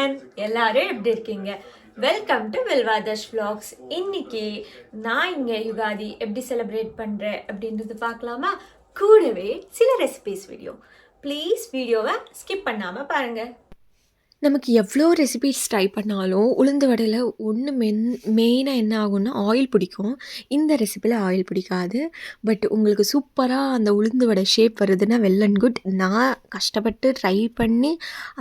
Everyone, எல்லாரும் எப்படி இருக்கீங்க? வெல்கம் டு வெல்வாதர்ஸ் vlogs. இன்னைக்கு நான் இங்கே யுகாதி எப்படி செலிப்ரேட் பண்ணுறேன் அப்படின்றது பார்க்கலாமா? கூடவே சில ரெசிபிஸ் வீடியோ. ப்ளீஸ் வீடியோவை ஸ்கிப் பண்ணாமல் பாருங்கள். நமக்கு எவ்வளோ ரெசிபீஸ் ட்ரை பண்ணாலும் உளுந்து வடையில் ஒன்று மெயினாக என்ன ஆகும்னா ஆயில் பிடிக்கும். இந்த ரெசிப்பியில் ஆயில் பிடிக்காது. பட் உங்களுக்கு சூப்பராக அந்த உளுந்து வடை ஷேப் வருதுன்னா வெல் அண்ட் குட். நான் கஷ்டப்பட்டு ட்ரை பண்ணி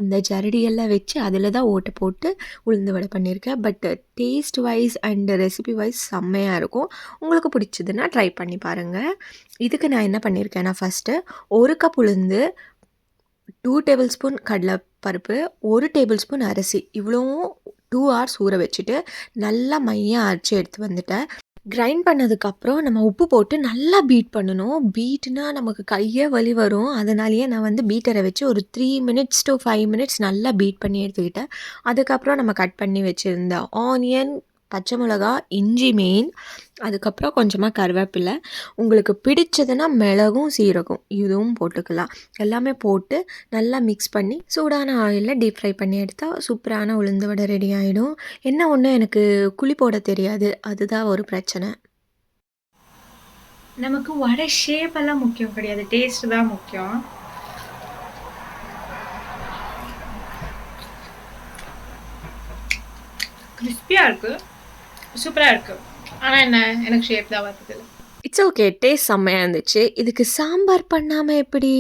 அந்த ஜரடியெல்லாம் வச்சு அதில் தான் ஓட்டை போட்டு உளுந்து வடை பண்ணியிருக்கேன். But taste wise and recipe wise செம்மையாக இருக்கும். உங்களுக்கு பிடிச்சதுன்னா ட்ரை பண்ணி பாருங்கள். இதுக்கு நான் என்ன பண்ணியிருக்கேன்னா, ஃபஸ்ட்டு 1 கப் உளுந்து, 2 டேபிள் ஸ்பூன் கடலைப்பருப்பு, 1 டேபிள் ஸ்பூன் அரிசி, இவ்வளவும் 2 hours ஊற வச்சுட்டு நல்லா மையாக அரைச்சி எடுத்து வந்துட்டேன். கிரைண்ட் பண்ணதுக்கப்புறம் நம்ம உப்பு போட்டு நல்லா பீட் பண்ணணும். பீட்னா நமக்கு கையே வலி வரும். அதனாலேயே நான் பீட்டரை வச்சு ஒரு 3 minutes to 5 minutes நல்லா பீட் பண்ணி எடுத்துக்கிட்டேன். அதுக்கப்புறம் நம்ம கட் பண்ணி வச்சுருந்த ஆனியன், பச்சை மிளகா, இஞ்சி மெயின், அதுக்கப்புறம் கொஞ்சமாக கருவேப்பிலை, உங்களுக்கு பிடிச்சதுன்னா மிளகும் சீரகம் இதுவும் போட்டுக்கலாம். எல்லாமே போட்டு நல்லா மிக்ஸ் பண்ணி சூடான ஆயிலில் டீப் ஃப்ரை பண்ணி எடுத்தால் சூப்பரான உளுந்து வடை ரெடி ஆகிடும். என்ன ஒன்று, எனக்கு குழி போட தெரியாது, அதுதான் ஒரு பிரச்சனை. நமக்கு வடை ஷேப் எல்லாம் முக்கியம் கிடையாது, டேஸ்ட் தான் முக்கியம். கிறிஸ்பியாக இருக்குது, சூப்பராக இருக்குது. ஆனால் என்ன, எனக்கு ஷேப் தான் வருது. இட்ஸ் ஓகே, டேஸ்ட் செம்மையாக இருந்துச்சு. இதுக்கு சாம்பார் பண்ணாமல் எப்படி?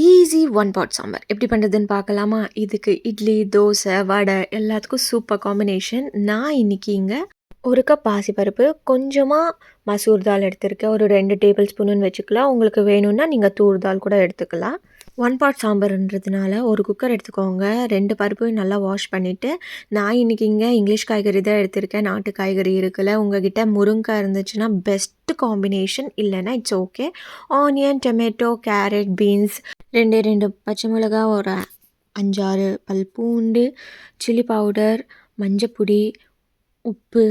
ஈஸி 1 pot சாம்பார் எப்படி பண்ணுறதுன்னு பார்க்கலாமா? இதுக்கு இட்லி, தோசை, வடை எல்லாத்துக்கும் சூப்பர் காம்பினேஷன். நான் இன்றைக்கி இங்கே 1 கப் பாசிப்பருப்பு, கொஞ்சமாக மசூர் தால் எடுத்திருக்கேன். ஒரு 2 டேபிள் ஸ்பூனுன்னு வச்சுக்கலாம். உங்களுக்கு வேணும்னா நீங்கள் தூர் தால் கூட எடுத்துக்கலாம். 1 pot சாம்பார்ன்றதுனால ஒரு குக்கர் எடுத்துக்கோங்க. 2 பருப்பையும் நல்லா வாஷ் பண்ணிவிட்டு, நான் இன்றைக்கி இங்கே இங்கிலீஷ் காய்கறி தான் எடுத்திருக்கேன். நாட்டு காய்கறி இருக்குல்ல, உங்ககிட்ட முருங்காய் இருந்துச்சுன்னா பெஸ்ட்டு காம்பினேஷன், இல்லைன்னா it's okay. Onion, tomato, carrot, beans, 2 பச்சை மிளகா, ஒரு 5-6 பல் பூண்டு, சில்லி பவுடர், மஞ்சப்பொடி, உப்பு,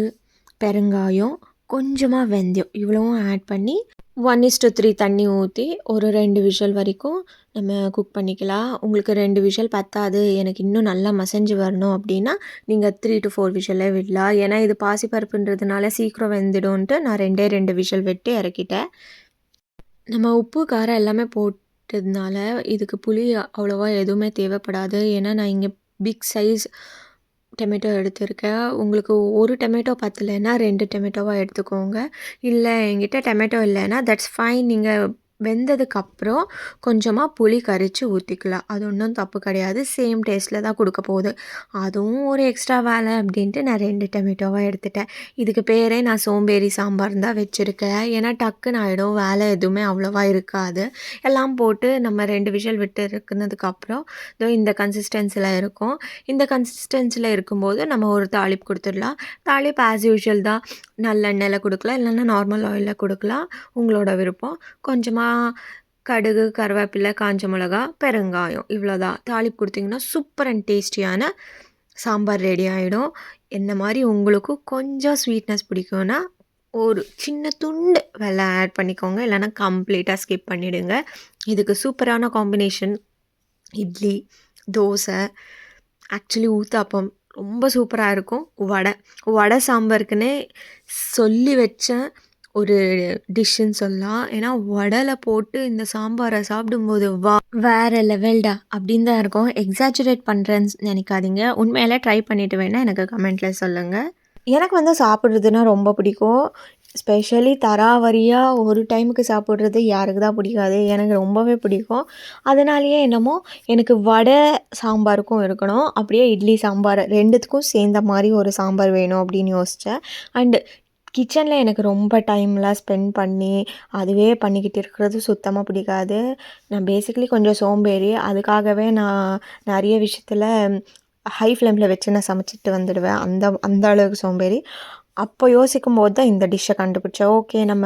பெருங்காயம், கொஞ்சமாக வெந்தயம், இவ்வளவும் ஆட் பண்ணி 1:3 தண்ணி ஊற்றி ஒரு 2 விஷல் வரைக்கும் நம்ம குக் பண்ணிக்கலாம். உங்களுக்கு 2 விஷல் பத்தாது, எனக்கு இன்னும் நல்லா மசஞ்சு வரணும் அப்படின்னா நீங்கள் 3 to 4 விஷலே விடலாம். ஏன்னா இது பாசிப்பருப்புன்றதுனால சீக்கிரம் வெந்துடும்ன்ட்டு நான் 2 விஷல் விட்டு இறக்கிட்டேன். நம்ம உப்பு, காரம் எல்லாமே போட்டதுனால இதுக்கு புளி அவ்வளோவா எதுவுமே தேவைப்படாது. ஏன்னா நான் இங்கே பிக் சைஸ் டொமேட்டோ எடுத்திருக்கேன். உங்களுக்கு ஒரு டொமேட்டோ பத்தலைன்னா 2 டொமேட்டோவாக எடுத்துக்கோங்க. இல்லை என்கிட்ட டொமேட்டோ இல்லைன்னா தட்ஸ் ஃபைன். நீங்கள் வெந்ததுக்கப்புறம் கொஞ்சமாக புளி கரைச்சி ஊற்றிக்கலாம். அது ஒன்றும் தப்பு கிடையாது. சேம் டேஸ்ட்டில் தான் கொடுக்க போகுது. அதுவும் ஒரு எக்ஸ்ட்ரா வேலை அப்படின்ட்டு நான் 2 டொமேட்டோவாக எடுத்துட்டேன். இதுக்கு பேரே நான் சோம்பேறி சாம்பார் தான் வச்சுருக்கேன். ஏன்னா டக்குன்னு ஆகிடும், வேலை எதுவுமே அவ்வளோவா இருக்காது. எல்லாம் போட்டு நம்ம 2 விஷல் விட்டு இருக்குனதுக்கப்புறம் இந்த கன்சிஸ்டன்சியில் இருக்கும். இந்த கன்சிஸ்டன்சியில் இருக்கும்போது நம்ம ஒரு தாளிப்பு கொடுத்துடலாம். தாளிப்பு ஆஸ் யூஷுவல் தான். நல்லெண்ணெயில் கொடுக்கலாம், இல்லைன்னா நார்மல் ஆயிலில் கொடுக்கலாம், உங்களோட விருப்பம். கொஞ்சமாக கடுகு, கருவேப்பிலை, காஞ்ச மிளகா, பெருங்காயம், இவ்வளோதான். தாளிப்பு கொடுத்திங்கன்னா சூப்பர் அண்ட் டேஸ்டியான சாம்பார் ரெடி ஆகிடும். என்ன மாதிரி உங்களுக்கும் கொஞ்சம் ஸ்வீட்னஸ் பிடிக்கும்னா ஒரு சின்ன துண்டு வெல்லம் ஆட் பண்ணிக்கோங்க, இல்லைன்னா கம்ப்ளீட்டாக ஸ்கிப் பண்ணிவிடுங்க. இதுக்கு சூப்பரான காம்பினேஷன் இட்லி, தோசை, ஆக்சுவலி ஊத்தாப்பம் ரொம்ப சூப்பராக இருக்கும். வடை சாம்பாருக்குன்னே சொல்லி வச்சேன் ஒரு டிஷ்ஷுன்னு சொல்லலாம். ஏன்னா வடையில் போட்டு இந்த சாம்பாரை சாப்பிடும்போது வேறு லெவல்டா அப்படின்னு தான் இருக்கும். எக்ஸாஜரேட் பண்ணுறேன்னு நினைக்காதீங்க. உண்மையிலே ட்ரை பண்ணிவிட்டு வேணால் எனக்கு கமெண்ட்டில் சொல்லுங்கள். எனக்கு சாப்பிட்றதுன்னா ரொம்ப பிடிக்கும். ஸ்பெஷலி தராவரியாக ஒரு டைமுக்கு சாப்பிட்றது யாருக்கு தான் பிடிக்காது? எனக்கு ரொம்பவே பிடிக்கும். அதனாலேயே என்னமோ எனக்கு வடை சாம்பாருக்கும் இருக்கணும், அப்படியே இட்லி சாம்பார் 2த்துக்கும் சேர்ந்த மாதிரி ஒரு சாம்பார் வேணும் அப்படின்னு யோசித்தேன். அண்டு கிச்சனில் எனக்கு ரொம்ப டைம்லாம் ஸ்பெண்ட் பண்ணி அதுவே பண்ணிக்கிட்டு இருக்கிறது சுத்தமாக பிடிக்காது. நான் பேசிக்கலி கொஞ்சம் சோம்பேறி. அதுக்காகவே நான் நிறைய விஷயத்தில் ஹை ஃப்ளேமில் வச்சு நான் சமைச்சிட்டு வந்துடுவேன். அந்த அளவுக்கு சோம்பேறி. அப்போ யோசிக்கும்போது தான் இந்த டிஷ்ஷை கண்டுபிடிச்சேன். ஓகே, நம்ம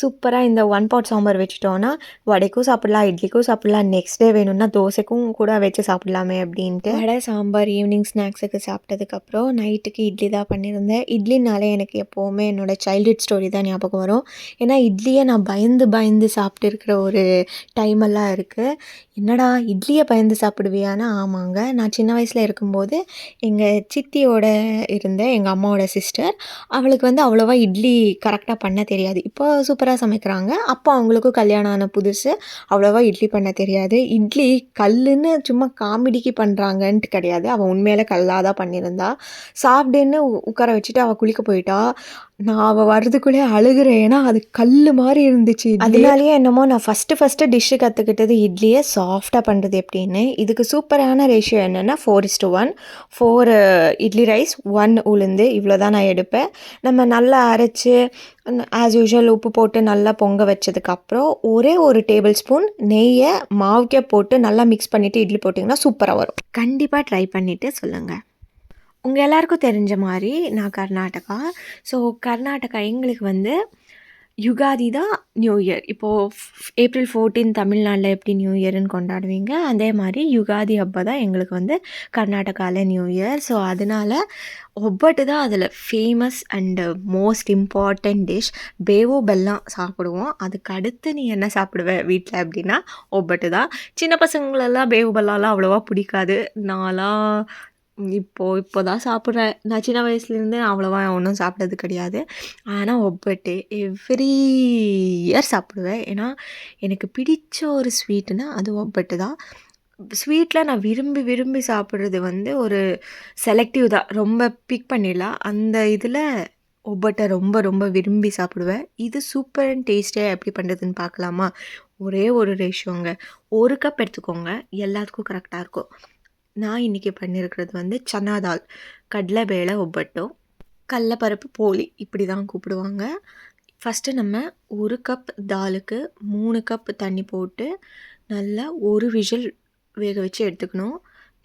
சூப்பராக இந்த ஒன் பாட் சாம்பார் வச்சுட்டோன்னா வடைக்கும் சாப்பிடலாம், இட்லிக்கும் சாப்பிடலாம், நெக்ஸ்ட் டே வேணும்னா தோசைக்கும் கூட வச்சு சாப்பிடலாமே அப்படின்ட்டு. வடை சாம்பார் ஈவினிங் ஸ்நாக்ஸுக்கு சாப்பிட்டதுக்கப்புறம் நைட்டுக்கு இட்லி தான் பண்ணியிருந்தேன். இட்லினாலே எனக்கு எப்போவுமே என்னோடய சைல்ட்ஹுட் ஸ்டோரி தான் ஞாபகம் வரும். ஏன்னா இட்லியை நான் பயந்து பயந்து சாப்பிட்டு இருக்கிற ஒரு டைமெல்லாம் இருக்குது. என்னடா இட்லியை பயந்து சாப்பிடுவியானா? ஆமாங்க, நான் சின்ன வயசில் இருக்கும்போது எங்கள் சித்தியோட இருந்த எங்கள் அம்மாவோட சிஸ்டர், அவளுக்கு வந்து அவ்வளோவா இட்லி கரெக்டாக பண்ண தெரியாது. இப்போ சூப்பராக சமைக்கிறாங்க. அப்போ அவங்களுக்கும் கல்யாணம் ஆன புதுசு, அவ்வளோவா இட்லி பண்ண தெரியாது. இட்லி கல்லுன்னு சும்மா காமெடிக்கு பண்ணுறாங்கன்ட்டு கிடையாது, அவள் உண்மையில கல்லாக தான் பண்ணியிருந்தா. சாப்பிடுன்னு உட்கார வச்சுட்டு அவள் குளிக்க போயிட்டா. நான் அவள் வர்றதுக்குள்ளே அழுகிறேன், ஏன்னா அது கல் மாதிரி இருந்துச்சு. அதனாலேயே என்னமோ நான் ஃபஸ்ட்டு டிஷ்ஷு கற்றுக்கிட்டது இட்லியை சாஃப்டாக பண்ணுறது எப்படின்னு. இதுக்கு சூப்பரான ரேஷியோ என்னென்னா 4:1. 4 இட்லி ரைஸ், 1 உளுந்து, இவ்வளோ தான் நான் எடுப்பேன். நம்ம நல்லா அரைச்சி ஆஸ் யூஷுவல் உப்பு போட்டு நல்லா பொங்க வச்சதுக்கப்புறம் ஒரே ஒரு டேபிள் ஸ்பூன் நெய்யை மாவுக்கே போட்டு நல்லா மிக்ஸ் பண்ணிவிட்டு இட்லி போட்டிங்கன்னா சூப்பராக வரும். கண்டிப்பாக ட்ரை பண்ணிவிட்டு சொல்லுங்கள். உங்கள் எல்லாருக்கும் தெரிஞ்ச மாதிரி நான் கர்நாடகா. ஸோ கர்நாடகா எங்களுக்கு வந்து யுகாதி தான் நியூ இயர். இப்போது April 14 தமிழ்நாட்டில் எப்படி நியூ இயர்னு கொண்டாடுவீங்க, அதே மாதிரி யுகாதி ஹப்பா தான் எங்களுக்கு வந்து கர்நாடகாவில் நியூ இயர். ஸோ அதனால் ஒப்பட்டு தான் அதில் famous and most important dish. பேவு பெல்லம் சாப்பிடுவோம். அதுக்கு அடுத்து நீ என்ன சாப்பிடுவ வீட்டில் அப்படின்னா ஒப்பட்டு தான். சின்ன பசங்களெல்லாம் பேவு பெல்லம்லாம் அவ்வளோவா பிடிக்காது. நான்லாம் இப்போ தான் சாப்பிட்றேன். நான் சின்ன வயசுலேருந்து அவ்வளோவா ஒன்றும் சாப்பிட்டது கிடையாது. ஆனால் ஒப்பட்டு எவ்ரி இயர் சாப்பிடுவேன். ஏன்னா எனக்கு பிடிச்ச ஒரு ஸ்வீட்டுன்னா அது ஒப்பட்டு தான். ஸ்வீட்டில் நான் விரும்பி விரும்பி சாப்பிட்றது வந்து ஒரு செலக்டிவ் தான், ரொம்ப பிக் பண்ணிடலாம். அந்த இதில் ஒப்பட்டை ரொம்ப ரொம்ப விரும்பி சாப்பிடுவேன். இது சூப்பர் அண்ட் டேஸ்டியாக எப்படி பண்ணுறதுன்னு பார்க்கலாமா? ஒரே ஒரு ரேஷியோங்க, 1 கப் எடுத்துக்கோங்க, எல்லாத்துக்கும் கரெக்டாக இருக்கும். நான் இன்றைக்கி பண்ணியிருக்கிறது வந்து சன்னா தால், கடலைவேளை ஒப்பட்டோ, கடலப்பருப்பு போலி, இப்படி தான் கூப்பிடுவாங்க. ஃபஸ்ட்டு நம்ம 1 கப் தாலுக்கு 3 கப் தண்ணி போட்டு நல்லா 1 விசில் வேக வச்சு எடுத்துக்கணும்.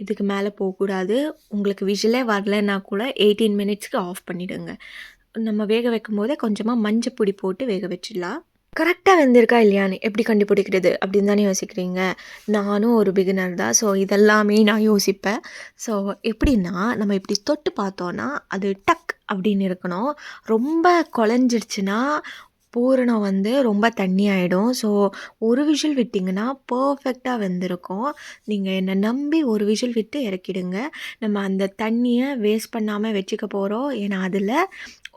இதுக்கு மேலே போகக்கூடாது. உங்களுக்கு விசிலே வரலைன்னா கூட 18 மினிட்ஸ்க்கு ஆஃப் பண்ணிவிடுங்க. நம்ம வேக வைக்கும் போதே கொஞ்சமாக மஞ்சப்பொடி போட்டு வேக வச்சிடலாம். கரெக்டாக வெந்திருக்கா இல்லையான்னு எப்படி கண்டுபிடிக்கிறது அப்படின்னு தானே யோசிக்கிறீங்க. நானும் ஒரு பிகினர் தான். ஸோ இதெல்லாமே நான் யோசிப்பேன். ஸோ எப்படின்னா, நம்ம இப்படி தொட்டு பார்த்தோன்னா அது டக் அப்படின்னு இருக்கணும். ரொம்ப குழஞ்சிடுச்சுன்னா பூரணம் வந்து ரொம்ப தண்ணி ஆகிடும். ஸோ 1 விசில் விட்டிங்கன்னா பர்ஃபெக்டாக வெந்திருக்கும். நீங்கள் என்னை நம்பி 1 விசில் விட்டு இறக்கிடுங்க. நம்ம அந்த தண்ணியை வேஸ்ட் பண்ணாமல் வச்சுக்க போகிறோம். ஏன்னா அதில்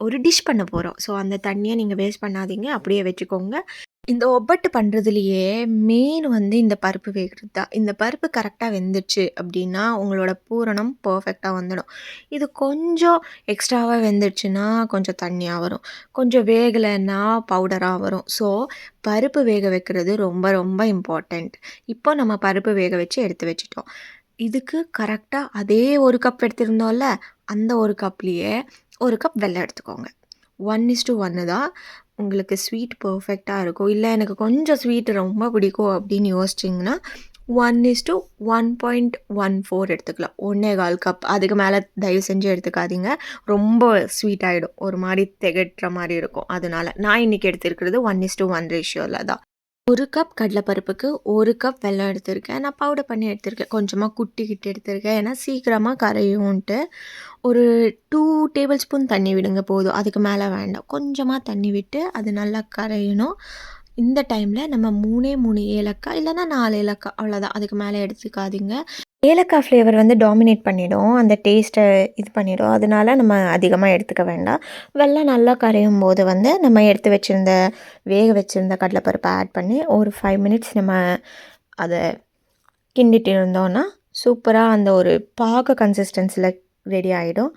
ஒரு டிஷ் பண்ண போகிறோம். ஸோ அந்த தண்ணியை நீங்கள் வேஸ்ட் பண்ணாதீங்க, அப்படியே வச்சுக்கோங்க. இந்த ஒப்பட்டு பண்ணுறதுலையே மெயின் வந்து இந்த பருப்பு வேகிறது தான். இந்த பருப்பு கரெக்டாக வெந்துடுச்சு அப்படின்னா உங்களோட பூரணம் பர்ஃபெக்டாக வந்துடும். இது கொஞ்சம் எக்ஸ்ட்ராவாக வெந்துடுச்சுன்னா கொஞ்சம் தண்ணியாக வரும், கொஞ்சம் வேகலைன்னா பவுடராக வரும். ஸோ பருப்பு வேக வைக்கிறது ரொம்ப ரொம்ப இம்பார்ட்டண்ட். இப்போ நம்ம பருப்பு வேக வச்சு எடுத்து வச்சிட்டோம். இதுக்கு கரெக்டாக அதே 1 கப் எடுத்திருந்தோம்ல, அந்த 1 கப்லேயே 1 கப் வெல்லம் எடுத்துக்கோங்க. 1:1 தான். உங்களுக்கு ஸ்வீட் பர்ஃபெக்டாக இருக்கும். இல்லை எனக்கு கொஞ்சம் ஸ்வீட் ரொம்ப பிடிக்கும் அப்படின்னு யோசிச்சிங்கன்னா 1:1.14 எடுத்துக்கலாம். 1.25 கப். அதுக்கு மேலே தயவு செஞ்சு எடுத்துக்காதீங்க, ரொம்ப ஸ்வீட் ஆகிடும், ஒரு மாதிரி திகட்டுற மாதிரி இருக்கும். அதனால் நான் இன்றைக்கி எடுத்துருக்கிறது 1:1 ரேஷியோவில் தான். 1 கப் கடலைப்பருப்புக்கு 1 கப் வெல்லம் எடுத்திருக்கேன். நான் பவுடர் பண்ணி எடுத்திருக்கேன். கொஞ்சமாக குட்டிக்கிட்டு எடுத்திருக்கேன், ஏன்னா சீக்கிரமாக கரையும்ன்ட்டு. ஒரு 2 டேபிள் ஸ்பூன் தண்ணி விடுங்க போதும், அதுக்கு மேலே வேண்டாம். கொஞ்சமாக தண்ணி விட்டு அது நல்லா கரையணும். இந்த டைமில் நம்ம 3 ஏலக்காய் இல்லைன்னா 4 ஏலக்காய், அவ்வளோதான். அதுக்கு மேலே எடுத்துக்காதீங்க. ஏலக்காய் ஃப்ளேவர் வந்து டாமினேட் பண்ணிவிடும், அந்த டேஸ்ட்டை இது பண்ணிவிடும். அதனால நம்ம அதிகமாக எடுத்துக்க வேண்டாம். வெல்லம் நல்லா கரையும் போது வந்து நம்ம எடுத்து வச்சுருந்த வேக வச்சுருந்த கடலைப்பருப்பை ஆட் பண்ணி ஒரு 5 மினிட்ஸ் நம்ம அதை கிண்டிட்டு இருந்தோன்னா சூப்பராக அந்த ஒரு பாக கன்சிஸ்டன்சியில் ரெடி ஆகிடும்.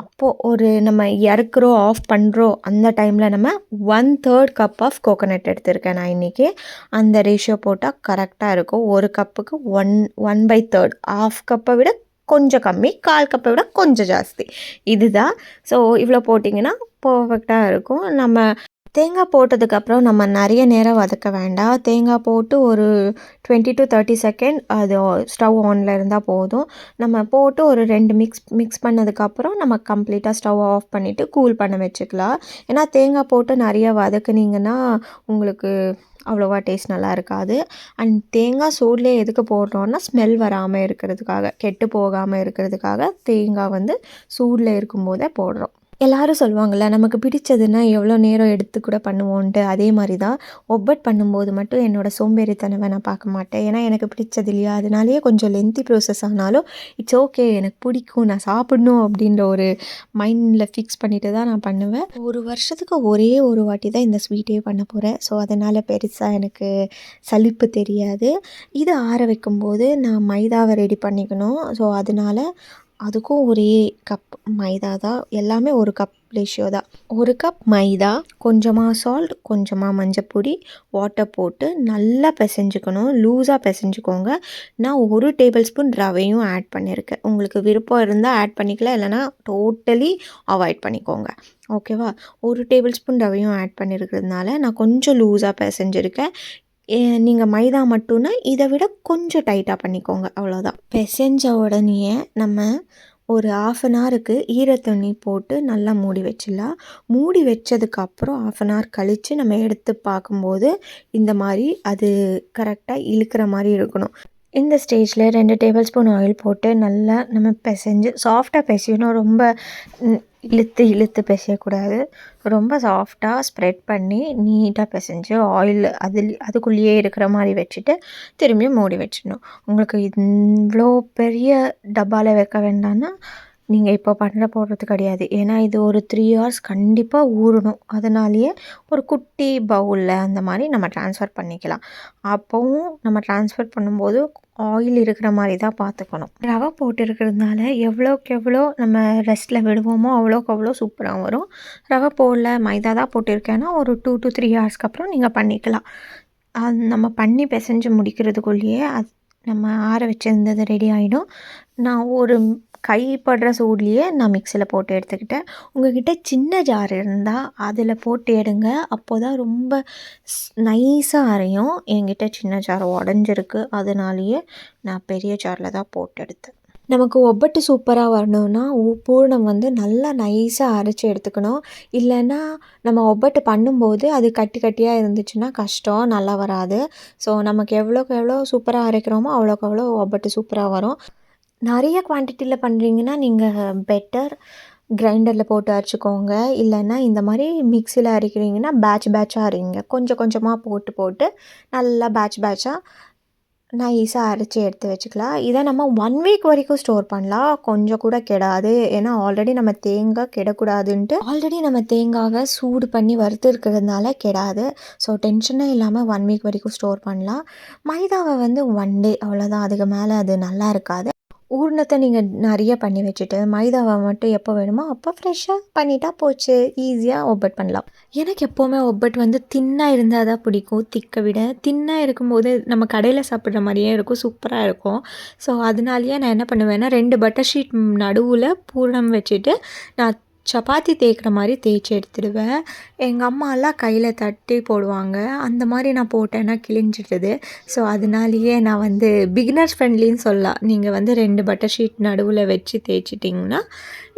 அப்போது ஒரு நம்ம இறக்குறோம், ஆஃப் பண்ணுறோம், அந்த டைமில் நம்ம 1/3 கப் ஆஃப் கோகோனட் எடுத்திருக்கேன் நான் இன்றைக்கி. அந்த ரேஷியோ போட்டால் கரெக்டாக இருக்கும். 1 கப்புக்கு 1/3, ½ கப்பை விட கொஞ்சம் கம்மி, 1/4 கப்பை விட கொஞ்சம் ஜாஸ்தி, இதுதான். ஸோ இவ்வளோ போட்டிங்கன்னா பர்ஃபெக்டாக இருக்கும். நம்ம தேங்காய் போட்டதுக்கப்புறம் நம்ம நிறைய நேரம் வதக்க வேண்டாம். தேங்காய் போட்டு ஒரு 20 to 30 செகண்ட் அது ஸ்டவ் ஆனில் இருந்தால் போதும். நம்ம போட்டு ஒரு 2 மிக்ஸ் பண்ணதுக்கப்புறம் நம்ம கம்ப்ளீட்டாக ஸ்டவ் ஆஃப் பண்ணிவிட்டு கூல் பண்ண வச்சுக்கலாம். ஏன்னா தேங்காய் போட்டு நிறைய வதக்குனிங்கன்னா உங்களுக்கு அவ்வளோவா டேஸ்ட் நல்லா இருக்காது. அண்ட் தேங்காய் சூட்லேயே எதுக்கு போடுறோன்னா ஸ்மெல் வராமல் இருக்கிறதுக்காக, கெட்டு போகாமல் இருக்கிறதுக்காக தேங்காய் வந்து சூடில் இருக்கும்போதே போடுறோம். எல்லாரும் சொல்லுவாங்கள்ல, நமக்கு பிடிச்சதுன்னா எவ்வளோ நேரம் எடுத்து கூட பண்ணுவோன்ட்டு. அதே மாதிரி தான் ஒப்பட் பண்ணும்போது மட்டும் என்னோடய சோம்பேறித்தனவை நான் பார்க்க மாட்டேன். ஏன்னா எனக்கு பிடிச்சது இல்லையா, அதனாலேயே கொஞ்சம் லென்த்தி ப்ரோசஸ் ஆனாலும் இட்ஸ் ஓகே, எனக்கு பிடிக்கும், நான் சாப்பிடணும் அப்படின்ற ஒரு மைண்டில் ஃபிக்ஸ் பண்ணிட்டு தான் நான் பண்ணுவேன். ஒரு வருஷத்துக்கு ஒரே ஒரு வாட்டி தான் இந்த ஸ்வீட்டே பண்ண போகிறேன். ஸோ அதனால் பெருசாக எனக்கு சலிப்பு தெரியாது. இது ஆற வைக்கும்போது நான் மைதாவை ரெடி பண்ணிக்கணும். ஸோ அதனால் அதுக்கும் ஒரே கப் மைதா தான். எல்லாமே ஒரு கப் ரேஷியோ தான். ஒரு கப் மைதா, கொஞ்சமாக சால்ட், கொஞ்சமாக மஞ்சப்பொடி, வாட்டர் போட்டு நல்லா பிசைஞ்சுக்கணும். லூஸாக பிசைஞ்சுக்கோங்க. நான் 1 டேபிள் ஸ்பூன் ரவையும் ஆட் பண்ணியிருக்கேன். உங்களுக்கு விருப்பம் இருந்தால் ஆட் பண்ணிக்கலாம், இல்லைனா டோட்டலி அவாய்ட் பண்ணிக்கோங்க. ஓகேவா? 1 டேபிள் ஸ்பூன் ரவையும் ஆட் பண்ணியிருக்கிறதுனால நான் கொஞ்சம் லூஸாக பிசைஞ்சிருக்கேன். நீங்கள் மைதா மட்டும்னா இதை விட கொஞ்சம் டைட்டாக பண்ணிக்கோங்க, அவ்வளோதான். பிசைஞ்ச உடனேயே நம்ம ஒரு 1/2 அன் ஹவருக்கு ஈரத்துணி போட்டு நல்லா மூடி வச்சிடலாம். மூடி வச்சதுக்கப்புறம் 1/2 அன் ஹவர் கழித்து நம்ம எடுத்து பார்க்கும்போது இந்த மாதிரி அது கரெக்டாக இழுக்கிற மாதிரி இருக்கணும். இந்த ஸ்டேஜில் 2 டேபிள் ஸ்பூன் ஆயில் போட்டு நல்லா நம்ம பிசைஞ்சு சாஃப்டாக பிசையணும். ரொம்ப இழுத்து பிசையக்கூடாது. ரொம்ப சாஃப்டாக ஸ்ப்ரெட் பண்ணி நீட்டாக பிசைஞ்சு ஆயில் அதுக்குள்ளேயே இருக்கிற மாதிரி வச்சுட்டு திரும்பியும் மூடி வச்சிடணும். உங்களுக்கு இவ்வளோ பெரிய டப்பாவில் வைக்க வேண்டாம்னா நீங்கள் இப்போ போடுறது கிடையாது. ஏன்னா இது ஒரு 3 ஹவர்ஸ் கண்டிப்பாக ஊறணும். அதனாலேயே ஒரு குட்டி பவுலில் அந்த மாதிரி நம்ம ட்ரான்ஸ்ஃபர் பண்ணிக்கலாம். அப்போவும் நம்ம ட்ரான்ஸ்ஃபர் பண்ணும்போது ஆயில் இருக்கிற மாதிரி தான் பார்த்துக்கணும். ரவை போட்டு இருக்கிறதுனால எவ்வளோக்கு எவ்வளோ நம்ம ரெஸ்ட்டில் விடுவோமோ அவ்வளோக்கு அவ்வளோ சூப்பராக வரும். ரவை போடல, மைதா தான் போட்டிருக்கேன்னா ஒரு 2 to 3 ஹவர்ஸ்க்கு அப்புறம் நீங்கள் பண்ணிக்கலாம். நம்ம பண்ணி பிசைஞ்சு முடிக்கிறதுக்குள்ளேயே அது நம்ம ஆற வச்சுருந்தது ரெடி ஆகிடும். நான் ஒரு கைப்படுற சூட்லேயே நான் மிக்சியில் போட்டு எடுத்துக்கிட்டேன். உங்கள்கிட்ட சின்ன ஜார் இருந்தால் அதில் போட்டு எடுங்க. அப்போ தான் ரொம்ப நைஸாக அரையும். என்கிட்ட சின்ன ஜார் உடஞ்சிருக்கு, அதனாலேயே நான் பெரிய ஜாரில் தான் போட்டு எடுத்தேன். நமக்கு ஒப்பட்டு சூப்பராக வரணும்னா பூரணம் வந்து நல்லா நைஸாக அரைச்சி எடுத்துக்கணும். இல்லைன்னா நம்ம ஒப்பட்டு பண்ணும்போது அது கட்டி கட்டியாக இருந்துச்சுன்னா கஷ்டம், நல்லா வராது. ஸோ நமக்கு எவ்வளோக்கு எவ்வளோ சூப்பராக அரைக்கிறோமோ அவ்வளோக்கு அவ்வளோ ஒப்பட்டு சூப்பராக வரும். நிறைய குவான்டிட்டியில் பண்ணுறீங்கன்னா நீங்கள் பெட்டர் கிரைண்டரில் போட்டு அரைச்சிக்கோங்க. இல்லைன்னா இந்த மாதிரி மிக்சியில் அரைக்கிறீங்கன்னா பேட்சாக அரைங்க. கொஞ்சம் கொஞ்சமாக போட்டு நல்லா பேட்சாக நைஸாக அரைச்சி எடுத்து வச்சுக்கலாம். இதை நம்ம 1 வீக் வரைக்கும் ஸ்டோர் பண்ணலாம். கொஞ்சம் கூட கெடாது. ஏன்னா ஆல்ரெடி நம்ம தேங்காய் கெடக்கூடாதுன்ட்டு ஆல்ரெடி நம்ம தேங்காவை சூடு பண்ணி வறுத்து இருக்கிறதுனால கெடாது. ஸோ டென்ஷனே இல்லாமல் 1 வீக் வரைக்கும் ஸ்டோர் பண்ணலாம். மைதாவை வந்து 1 டே அவ்வளோதான். அதுக்கு மேலே அது நல்லா இருக்காது. ஊர்னத்தை நீங்கள் நிறைய பண்ணி வச்சுட்டு மைதாவை மட்டும் எப்போ வேணுமோ அப்போ ஃப்ரெஷ்ஷாக பண்ணிட்டா போச்சு. ஈஸியாக ஒப்பட் பண்ணலாம். எனக்கு எப்போவுமே ஒப்பட் வந்து தின்னாக இருந்தால் தான் பிடிக்கும். திக்கை விட தின்னாக இருக்கும்போது நம்ம கடையில் சாப்பிட்ற மாதிரியே இருக்கும், சூப்பராக இருக்கும். ஸோ அதனாலேயே நான் என்ன பண்ணுவேன்னா 2 பட்டர் ஷீட் நடுவில் பூரணம் வச்சுட்டு நான் சப்பாத்தி தேய்க்கிற மாதிரி தேய்ச்சி எடுத்துடுவேன். எங்கள் அம்மாலாம் கையில் தட்டி போடுவாங்க. அந்த மாதிரி நான் போட்டேன்னா கிழிஞ்சிடுது. ஸோ அதனாலேயே நான் வந்து பிகினர்ஸ் ஃப்ரெண்ட்லின்னு சொல்லலாம். நீங்கள் வந்து 2 பட்டர் ஷீட் நடுவில் வச்சு தேய்ச்சிட்டிங்கன்னா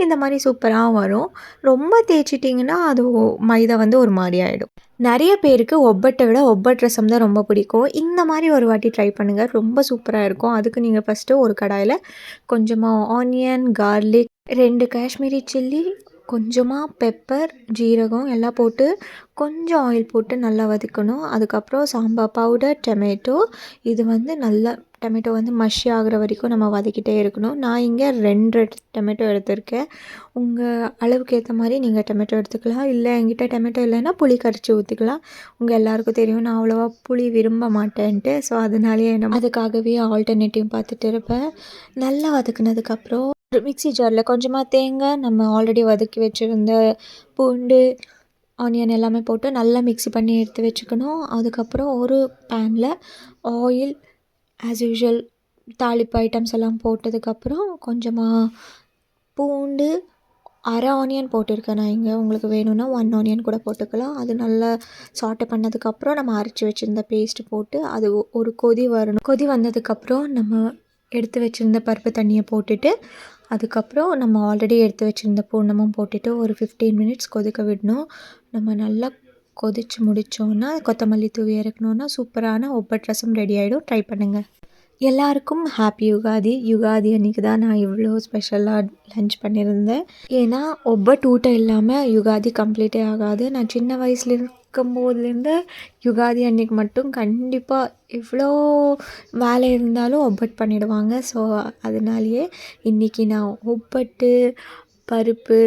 இந்த மாதிரி சூப்பராக வரும். ரொம்ப தேய்ச்சிட்டிங்கன்னா அது மைதா வந்து ஒரு மாதிரி ஆகிடும். நிறைய பேருக்கு ஒப்பட்டை விட ஒப்பட் ரசம் தான் ரொம்ப பிடிக்கும். இந்த மாதிரி ஒரு வாட்டி ட்ரை பண்ணுங்கள், ரொம்ப சூப்பராக இருக்கும். அதுக்கு நீங்கள் ஃபஸ்ட்டு ஒரு கடாயில் கொஞ்சமாக ஆனியன், கார்லிக், 2 காஷ்மீரி சில்லி, கொஞ்சமாக பெப்பர், ஜீரகம் எல்லாம் போட்டு கொஞ்சம் ஆயில் போட்டு நல்லா வதக்கணும். அதுக்கப்புறம் சாம்பார் பவுடர், டொமேட்டோ, இது வந்து நல்லா டொமேட்டோ வந்து மஷி ஆகிற வரைக்கும் நம்ம வதக்கிட்டே இருக்கணும். நான் இங்கே 2 டொமேட்டோ எடுத்திருக்கேன். உங்கள் அளவுக்கு ஏற்ற மாதிரி நீங்கள் டொமேட்டோ எடுத்துக்கலாம். இல்லை என்கிட்ட டொமேட்டோ இல்லைன்னா புளி கரைச்சி ஊற்றிக்கலாம். உங்கள் எல்லாருக்கும் தெரியும் நான் அவ்வளோவா புளி விரும்ப மாட்டேன்ட்டு. ஸோ அதனாலேயே நம்ம அதுக்காகவே ஆல்டர்னேட்டிவ் பார்த்துட்டு இருப்பேன். நல்லா வதக்குனதுக்கப்புறம் ஒரு மிக்ஸி ஜாரில் கொஞ்சமாக தேங்காய், நம்ம ஆல்ரெடி வதக்கி வச்சுருந்த பூண்டு, ஆனியன் எல்லாமே போட்டு நல்லா மிக்ஸி பண்ணி எடுத்து வச்சுக்கணும். அதுக்கப்புறம் ஒரு பேனில் ஆயில் ஆஸ் யூஷுவல் தாளிப்பு ஐட்டம்ஸ் எல்லாம் போட்டதுக்கப்புறம் கொஞ்சமாக பூண்டு, அரை ஆனியன் போட்டிருக்கேன் நான் இங்கே. உங்களுக்கு வேணும்னா 1 ஆனியன் கூட போட்டுக்கலாம். அது நல்லா சாட்டை பண்ணதுக்கப்புறம் நம்ம அரைச்சி வச்சுருந்த பேஸ்ட்டு போட்டு அது ஒரு கொதி வரணும். கொதி வந்ததுக்கப்புறம் நம்ம எடுத்து வச்சுருந்த பருப்பு தண்ணியை போட்டுட்டு அதுக்கப்புறம் நம்ம ஆல்ரெடி எடுத்து வச்சுருந்த பூர்ணமும் போட்டுட்டு ஒரு 15 மினிட்ஸ் கொதிக்க விடணும். நம்ம நல்லா கொதித்து முடித்தோன்னா கொத்தமல்லி தூவி இறக்கணுன்னா சூப்பரான ஒப்பட் ரசம் ரெடி ஆகிடும். ட்ரை பண்ணுங்கள். எல்லாருக்கும் ஹாப்பி யுகாதி. யுகாதி அன்றைக்கி தான் நான் இவ்வளோ ஸ்பெஷலாக லன்ச் பண்ணியிருந்தேன். ஏன்னா ஒப்பட் ஊட்டம் இல்லாமல் யுகாதி கம்ப்ளீட்டே ஆகாது. நான் சின்ன வயசில் இருக்கும்போதுலேருந்து யுகாதி அன்றைக்கி மட்டும் கண்டிப்பாக எவ்வளோ வேலை இருந்தாலும் ஒப்பட் பண்ணிடுவாங்க. ஸோ அதனாலேயே இன்றைக்கி நான் ஒப்பட்டு பருப்பு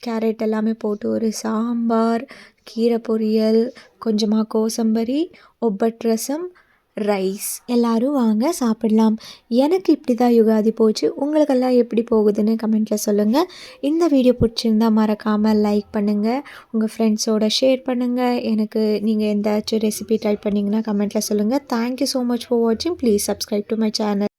கேரட் எல்லாமே போட்டு ஒரு சாம்பார், கீரை பொரியல், கொஞ்சமாக கோசம்பரி, ஒப்பட் ரசம், ரைஸ். எல்லோரும் வாங்க சாப்பிடலாம். எனக்கு இப்படி தான் யுகாதி போச்சு. உங்களுக்கெல்லாம் எப்படி போகுதுன்னு கமெண்ட்டில் சொல்லுங்கள். இந்த வீடியோ பிடிச்சிருந்தா மறக்காமல் லைக் பண்ணுங்கள். உங்கள் ஃப்ரெண்ட்ஸோட ஷேர் பண்ணுங்கள். எனக்கு நீங்கள் எந்தாச்சும் ரெசிபி ட்ரை பண்ணிங்கன்னா கமெண்ட்டில் சொல்லுங்கள். தேங்க்யூ ஸோ மச் ஃபார் வாட்சிங். Please subscribe to my channel.